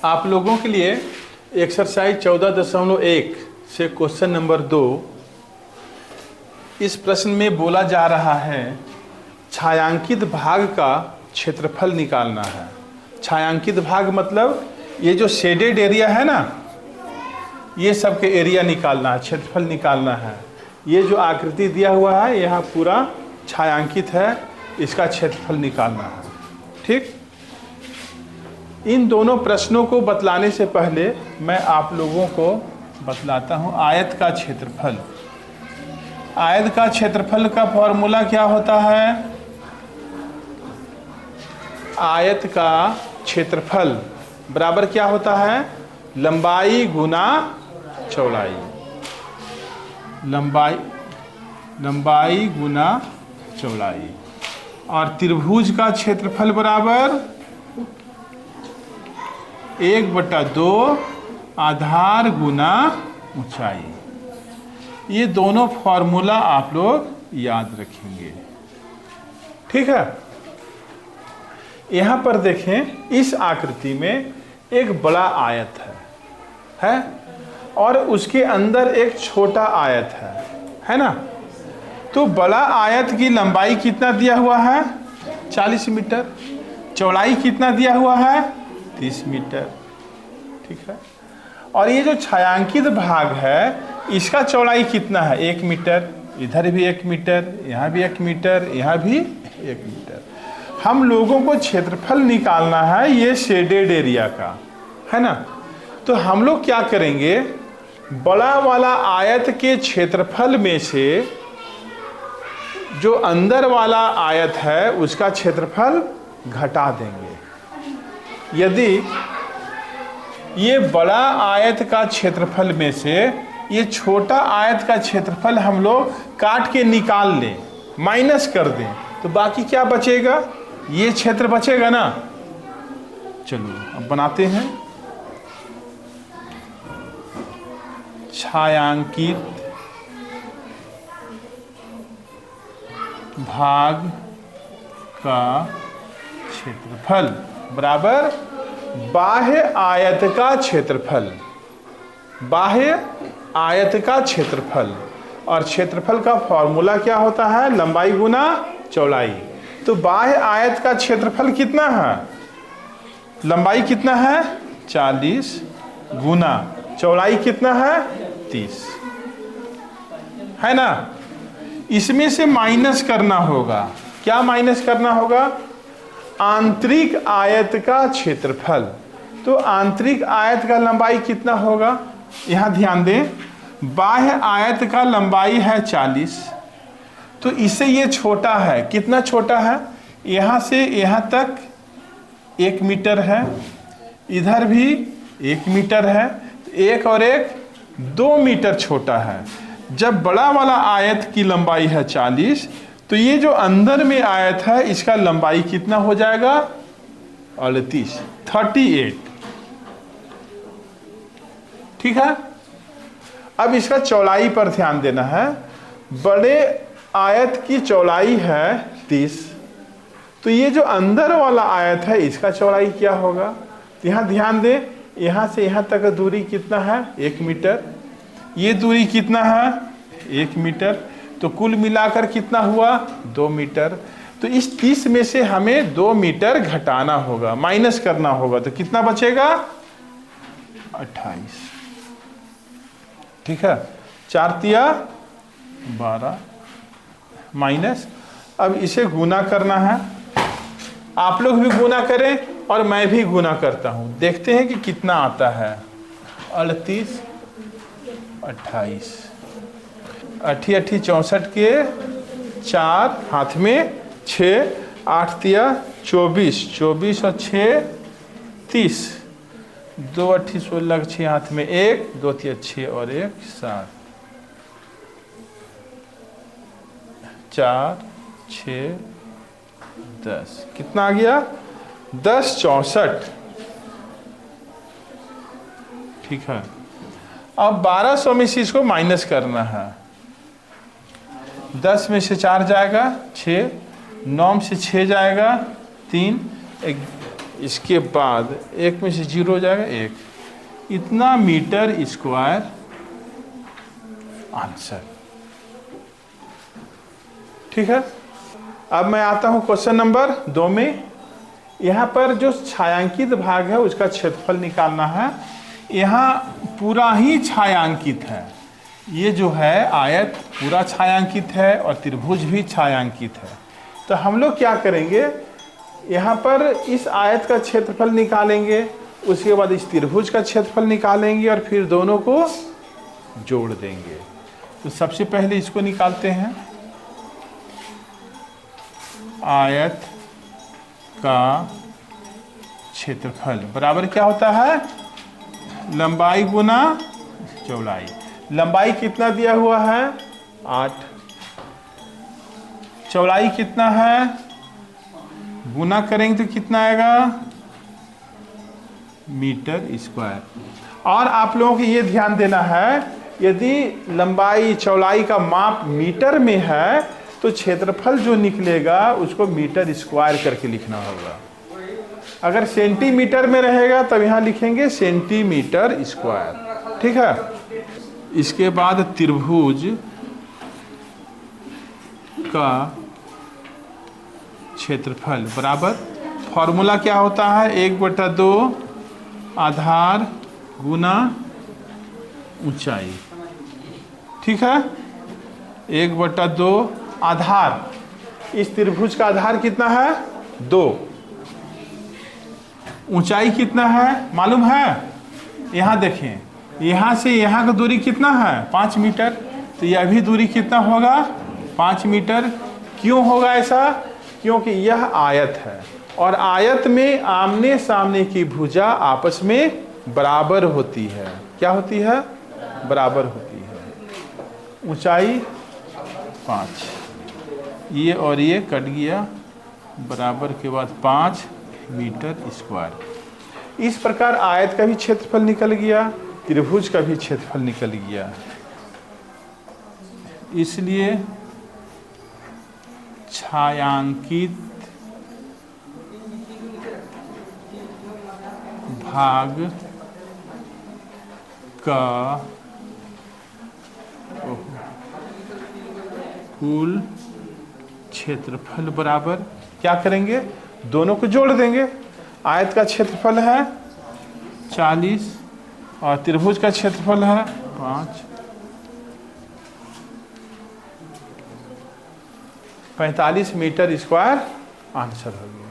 आप लोगों के लिए एक्सरसाइज 14.1 से क्वेश्चन नंबर 2। इस प्रश्न में बोला जा रहा है छायांकित भाग का क्षेत्रफल निकालना है। छायांकित भाग मतलब ये जो शेडेड एरिया है ना, ये सब के एरिया निकालना है, क्षेत्रफल निकालना है। ये जो आकृति दिया हुआ है यहाँ पूरा छायांकित है, इसका क्षेत्रफल निकालना है। ठीक, इन दोनों प्रश्नों को बतलाने से पहले मैं आप लोगों को बतलाता हूँ आयत का क्षेत्रफल। आयत का क्षेत्रफल का फॉर्मूला क्या होता है? आयत का क्षेत्रफल बराबर क्या होता है? लंबाई गुना चौड़ाई। लंबाई गुना चौड़ाई। और त्रिभुज का क्षेत्रफल बराबर 1/2 आधार गुना ऊंचाई। ये दोनों फॉर्मूला आप लोग याद रखेंगे। ठीक है, यहाँ पर देखें, इस आकृति में एक बड़ा आयत है और उसके अंदर एक छोटा आयत है ना। तो बड़ा आयत की लंबाई कितना दिया हुआ है? 40 मीटर। चौड़ाई कितना दिया हुआ है? 30 मीटर। ठीक है, और ये जो छायांकित भाग है इसका चौड़ाई कितना है? 1 मीटर। इधर भी 1 मीटर, यहाँ भी 1 मीटर, यहाँ भी 1 मीटर। हम लोगों को क्षेत्रफल निकालना है ये शेडेड एरिया का, है ना। तो हम लोग क्या करेंगे, बड़ा वाला आयत के क्षेत्रफल में से जो अंदर वाला आयत है उसका क्षेत्रफल घटा देंगे। यदि ये बड़ा आयत का क्षेत्रफल में से ये छोटा आयत का क्षेत्रफल हम लोग काट के निकाल लें, माइनस कर दें, तो बाकी क्या बचेगा? ये क्षेत्र बचेगा ना। चलो अब बनाते हैं। छायांकित भाग का क्षेत्रफल बराबर बाह्य आयत का क्षेत्रफल। बाह्य आयत का क्षेत्रफल, और क्षेत्रफल का फॉर्मूला क्या होता है? लंबाई गुना चौड़ाई। तो बाह्य आयत का क्षेत्रफल कितना है? लंबाई कितना है? 40 गुना चौड़ाई कितना है? 30, है ना। इसमें से माइनस करना होगा। क्या माइनस करना होगा? आंतरिक आयत का क्षेत्रफल। तो आंतरिक आयत का लंबाई कितना होगा? यहाँ ध्यान दें, बाह्य आयत का लंबाई है 40, तो इससे ये छोटा है। कितना छोटा है? यहाँ से यहाँ तक 1 मीटर है, इधर भी 1 मीटर है, 1 और 1 2 मीटर छोटा है। जब बड़ा वाला आयत की लंबाई है 40, तो ये जो अंदर में आयत है इसका लंबाई कितना हो जाएगा? 38। ठीक है, अब इसका चौड़ाई पर ध्यान देना है। बड़े आयत की चौड़ाई है 30, तो ये जो अंदर वाला आयत है इसका चौड़ाई क्या होगा? यहाँ ध्यान दें, यहाँ से यहाँ तक का दूरी कितना है? 1 मीटर। ये दूरी कितना है? 1 मीटर। तो कुल मिलाकर कितना हुआ? 2 मीटर। तो इस 30 में से हमें 2 मीटर घटाना होगा, माइनस करना होगा। तो कितना बचेगा? 28। ठीक है, 4 तिया 12 माइनस। अब इसे गुना करना है। आप लोग भी गुना करें और मैं भी गुना करता हूं, देखते हैं कि कितना आता है। 38 28 80 64 के 4 हाथ में 6, 8 तिया 24, 24 और 6 30, 2 8 16 6 हाथ में 1, 2 तिया 6 और 1 7, 4 6 10। कितना आ गया? 10 64। ठीक है, अब 1200 में से इसको माइनस करना है। 10 में से 4 जाएगा 6, 9 में से 6 जाएगा 3, इसके बाद 1 में से 0 हो जाएगा 1, इतना मीटर स्क्वायर आंसर। ठीक है, अब मैं आता हूं क्वेश्चन नंबर 2 में। यहाँ पर जो छायांकित भाग है उसका क्षेत्रफल निकालना है। यहाँ पूरा ही छायांकित है, ये जो है आयत पूरा छायांकित है और त्रिभुज भी छायांकित है। तो हम लोग क्या करेंगे, यहाँ पर इस आयत का क्षेत्रफल निकालेंगे, उसके बाद इस त्रिभुज का क्षेत्रफल निकालेंगे और फिर दोनों को जोड़ देंगे। तो सबसे पहले इसको निकालते हैं। आयत का क्षेत्रफल बराबर क्या होता है, लंबाई गुना चौड़ाई। लंबाई कितना दिया हुआ है 8, चौड़ाई कितना है, गुना करेंगे तो कितना आएगा मीटर स्क्वायर। और आप लोगों को ये ध्यान देना है, यदि लंबाई चौड़ाई का माप मीटर में है तो क्षेत्रफल जो निकलेगा उसको मीटर स्क्वायर करके लिखना होगा। अगर सेंटीमीटर में रहेगा तब यहाँ लिखेंगे सेंटीमीटर स्क्वायर। ठीक है, इसके बाद त्रिभुज का क्षेत्रफल बराबर, फॉर्मूला क्या होता है, 1/2 आधार गुना ऊंचाई। ठीक है, 1/2 आधार, इस त्रिभुज का आधार कितना है 2, ऊंचाई कितना है मालूम है, यहाँ देखें, यहाँ से यहाँ का दूरी कितना है 5 मीटर, तो यह भी दूरी कितना होगा 5 मीटर। क्यों होगा ऐसा, क्योंकि यह आयत है और आयत में आमने सामने की भुजा आपस में बराबर होती है। क्या होती है, बराबर होती है। ऊंचाई 5, ये और ये कट गया, बराबर के बाद 5 मीटर स्क्वायर। इस प्रकार आयत का भी क्षेत्रफल निकल गया, त्रिभुज का भी क्षेत्रफल निकल गया। इसलिए छायांकित भाग का कुल क्षेत्रफल बराबर क्या करेंगे, दोनों को जोड़ देंगे। आयत का क्षेत्रफल है 40 और त्रिभुज का क्षेत्रफल है 5, 45 मीटर स्क्वायर आंसर हो गया।